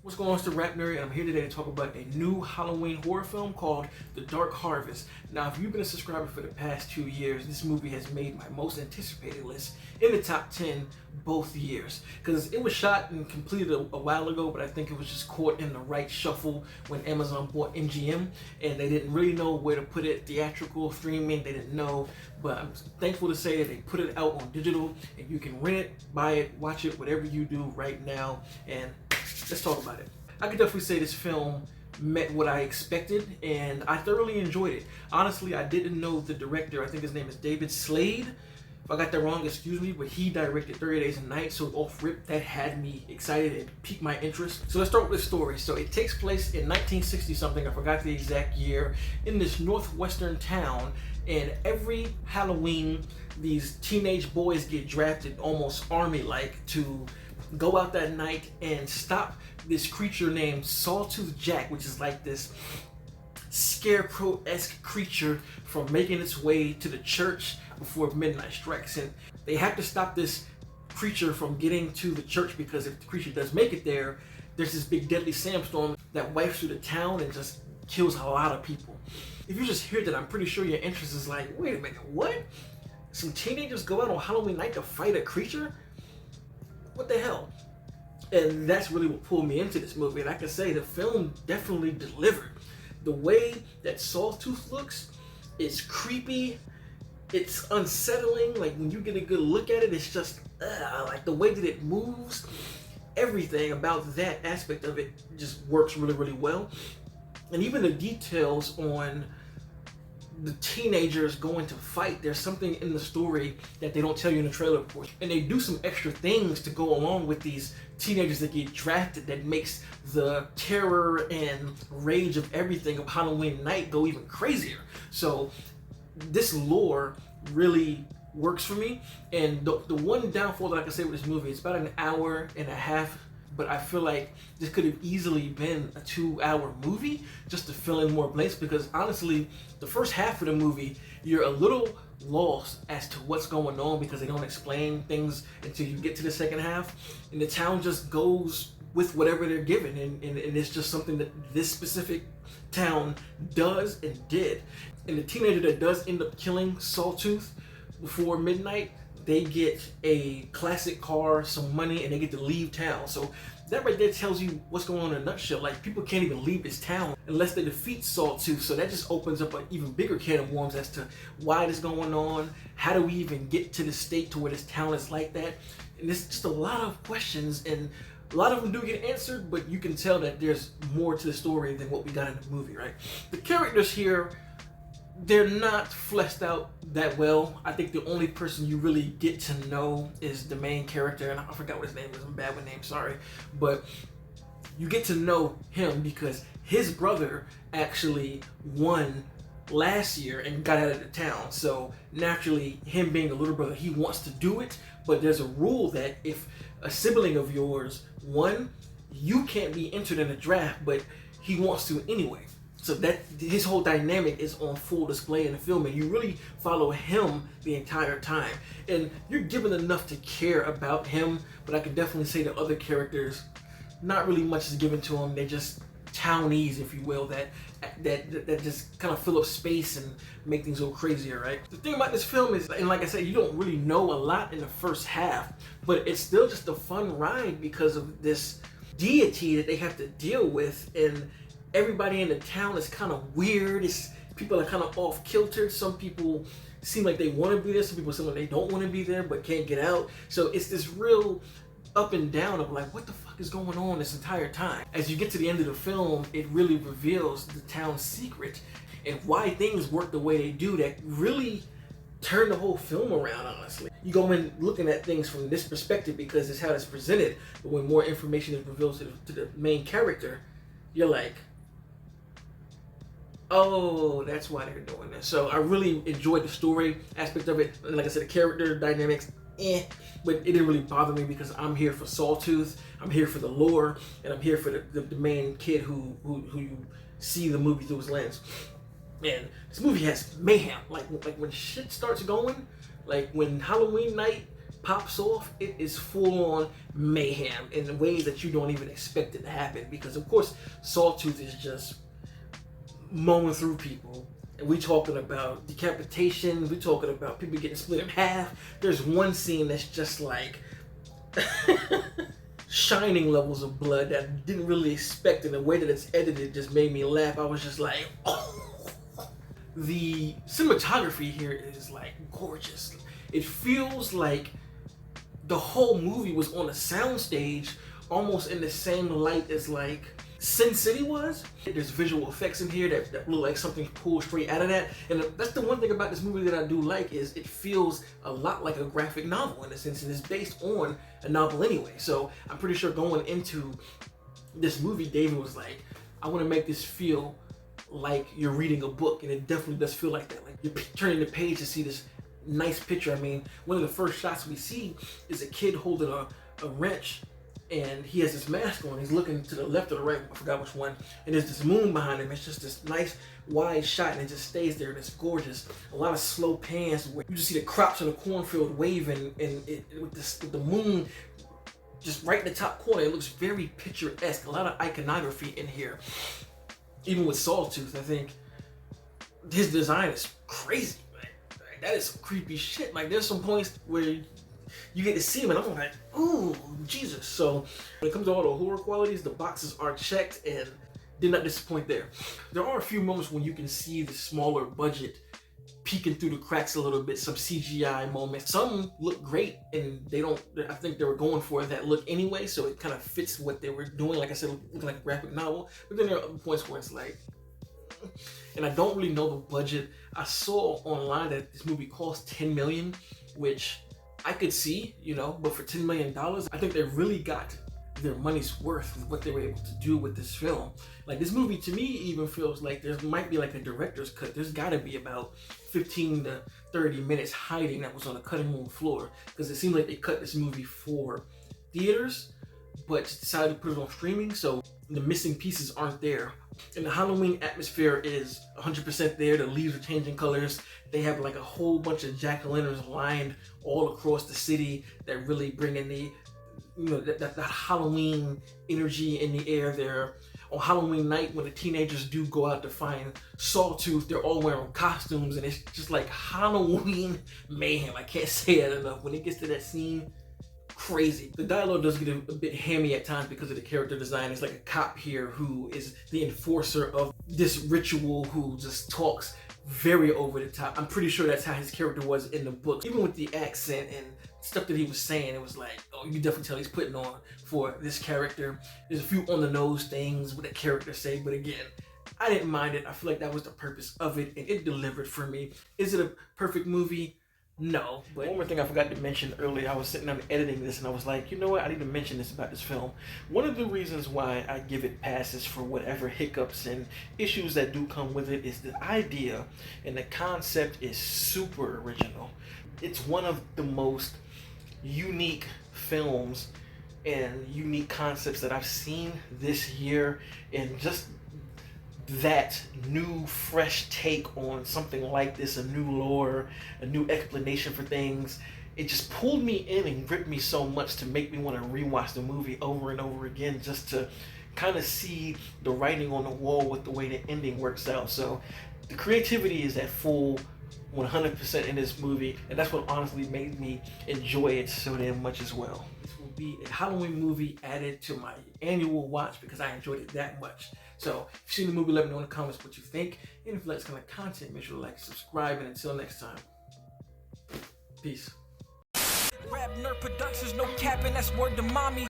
What's going on, it's the RapNerd, and I'm here today to talk about a new Halloween horror film called The Dark Harvest. Now, if you've been a subscriber for the past 2 years, this movie has made my most anticipated list in the top 10 both years. Because it was shot and completed a while ago, but I think it was just caught in the right shuffle when Amazon bought MGM, and they didn't really know where to put it, theatrical, streaming, they didn't know. But I'm thankful to say that they put it out on digital, and you can rent it, buy it, watch it, whatever you do right now, and let's talk about it. I could definitely say this film met what I expected, and I thoroughly enjoyed it. Honestly, I didn't know the director. I think his name is David Slade. If I got that wrong, excuse me, but he directed 30 Days a Night, so off rip, that had me excited and piqued my interest. So let's start with the story. So it takes place in 1960 something, I forgot the exact year, in this northwestern town, and every Halloween, these teenage boys get drafted almost army-like to go out that night and stop this creature named Sawtooth Jack, which is like this Scarecrow-esque creature from making its way to the church before midnight strikes. And they have to stop this creature from getting to the church, because if the creature does make it there, there's this big deadly sandstorm that wipes through the town and just kills a lot of people. If you just hear that, I'm pretty sure your interest is like, wait a minute, what? Some teenagers go out on Halloween night to fight a creature? What the hell? And that's really what pulled me into this movie. And I can say the film definitely delivered. The way that Sawtooth looks is creepy. It's unsettling. Like when you get a good look at it, it's just like the way that it moves. Everything about that aspect of it just works really, really well. And even the details on the teenagers going to fight, there's something in the story that they don't tell you in the trailer, of course. And they do some extra things to go along with these teenagers that get drafted that makes the terror and rage of everything of Halloween night go even crazier. So this lore really works for me. And the one downfall that I can say with this movie, it's about an hour and a half, but I feel like this could have easily been a 2-hour movie just to fill in more blanks, because honestly, the first half of the movie, you're a little lost as to what's going on because they don't explain things until you get to the second half, and the town just goes with whatever they're given, and it's just something that this specific town does and did. And the teenager that does end up killing Sawtooth before midnight, they get a classic car, some money, and they get to leave town. So that right there tells you what's going on in a nutshell. Like, people can't even leave this town unless they defeat Sawtooth. So that just opens up an even bigger can of worms as to why this is going on. How do we even get to the state to where this town is like that? And there's just a lot of questions, and a lot of them do get answered, but you can tell that there's more to the story than what we got in the movie, right? The characters here, they're not fleshed out that well. I think the only person you really get to know is the main character, and I forgot what his name is. I'm bad with names, sorry. But you get to know him because his brother actually won last year and got out of the town. So naturally, him being the little brother, he wants to do it, but there's a rule that if a sibling of yours won, you can't be entered in a draft, but he wants to anyway. So that his whole dynamic is on full display in the film, and you really follow him the entire time. And you're given enough to care about him, but I can definitely say the other characters, not really much is given to them. They're just townies, if you will, that just kind of fill up space and make things go crazier, right? The thing about this film is, and like I said, you don't really know a lot in the first half, but it's still just a fun ride because of this deity that they have to deal with, and everybody in the town is kind of weird. People are kind of off kilter. Some people seem like they want to be there. Some people seem like they don't want to be there but can't get out. So it's this real up and down of like, what the fuck is going on this entire time? As you get to the end of the film, it really reveals the town's secret and why things work the way they do, that really turn the whole film around, honestly. You go in looking at things from this perspective because it's how it's presented, but when more information is revealed to the main character, you're like, oh, that's why they're doing this. So I really enjoyed the story aspect of it. And like I said, the character dynamics, but it didn't really bother me because I'm here for Sawtooth, I'm here for the lore, and I'm here for the main kid who you see the movie through his lens. And this movie has mayhem. Like when shit starts going, like when Halloween night pops off, it is full-on mayhem in ways that you don't even expect it to happen. Because of course, Sawtooth is just mowing through people. And we talking about decapitation, we talking about people getting split in half. There's one scene that's just like shining levels of blood that I didn't really expect, and the way that it's edited just made me laugh. I was just like, oh. The cinematography here is like gorgeous. It feels like the whole movie was on a soundstage, almost in the same light as like Sin City was. There's visual effects in here that look like something pulled straight out of that. And that's the one thing about this movie that I do like, is it feels a lot like a graphic novel in a sense, and it's based on a novel anyway. So I'm pretty sure going into this movie, David was like, I want to make this feel like you're reading a book, and it definitely does feel like that. Like you're turning the page to see this nice picture. I mean, one of the first shots we see is a kid holding a wrench, and he has this mask on. He's looking to the left or the right, I forgot which one, and there's this moon behind him. It's just this nice wide shot, and it just stays there, and it's gorgeous. A lot of slow pans where you just see the crops in the cornfield waving, and with the moon just right in the top corner. It looks very picturesque. A lot of iconography in here. Even with Sawtooth, I think his design is crazy. Like, that is some creepy shit. Like, there's some points where you get to see him, and I'm like, ooh, Jesus. So when it comes to all the horror qualities, the boxes are checked and did not disappoint there. There are a few moments when you can see the smaller budget peeking through the cracks a little bit, some CGI moments. Some look great, and I think they were going for that look anyway, so it kind of fits what they were doing. Like I said, looking like a graphic novel. But then there are other points where it's like, and I don't really know the budget. I saw online that this movie cost $10 million, which I could see, you know, but for $10 million, I think they really got their money's worth with what they were able to do with this film. Like, this movie to me even feels like there might be like a director's cut. There's got to be about 15 to 30 minutes hiding that was on the cutting room floor, because it seemed like they cut this movie for theaters but decided to put it on streaming, so the missing pieces aren't there. And the Halloween atmosphere is 100% there. The leaves are changing colors. They have like a whole bunch of jack-o'-lanterns lined all across the city that really bring in the, you know, that Halloween energy in the air there. On Halloween night, when the teenagers do go out to find Sawtooth, they're all wearing costumes, and it's just like Halloween mayhem. I can't say that enough. When it gets to that scene, crazy. The dialogue does get a bit hammy at times because of the character design. It's like a cop here who is the enforcer of this ritual, who just talks very over the top. I'm pretty sure that's how his character was in the book. Even with the accent and stuff that he was saying, it was like, oh, you can definitely tell he's putting on for this character. There's a few on the nose things with the character say, but again, I didn't mind it. I feel like that was the purpose of it, and it delivered for me. Is it a perfect movie? No. But one more thing I forgot to mention earlier, I was sitting down editing this and I was like, you know what, I need to mention this about this film. One of the reasons why I give it passes for whatever hiccups and issues that do come with it is the idea and the concept is super original. It's one of the most unique films and unique concepts that I've seen this year, and just that new fresh take on something like this, a new lore, a new explanation for things. It just pulled me in and gripped me so much to make me want to rewatch the movie over and over again, just to kind of see the writing on the wall with the way the ending works out. So the creativity is at full 100% in this movie, and that's what honestly made me enjoy it so damn much as well. This will be a Halloween movie added to my annual watch because I enjoyed it that much. So if you've seen the movie, let me know in the comments what you think, and if you like this kind of content, make sure to like and subscribe, and until next time, peace. RapNerd Productions, no capping, that's word to mommy.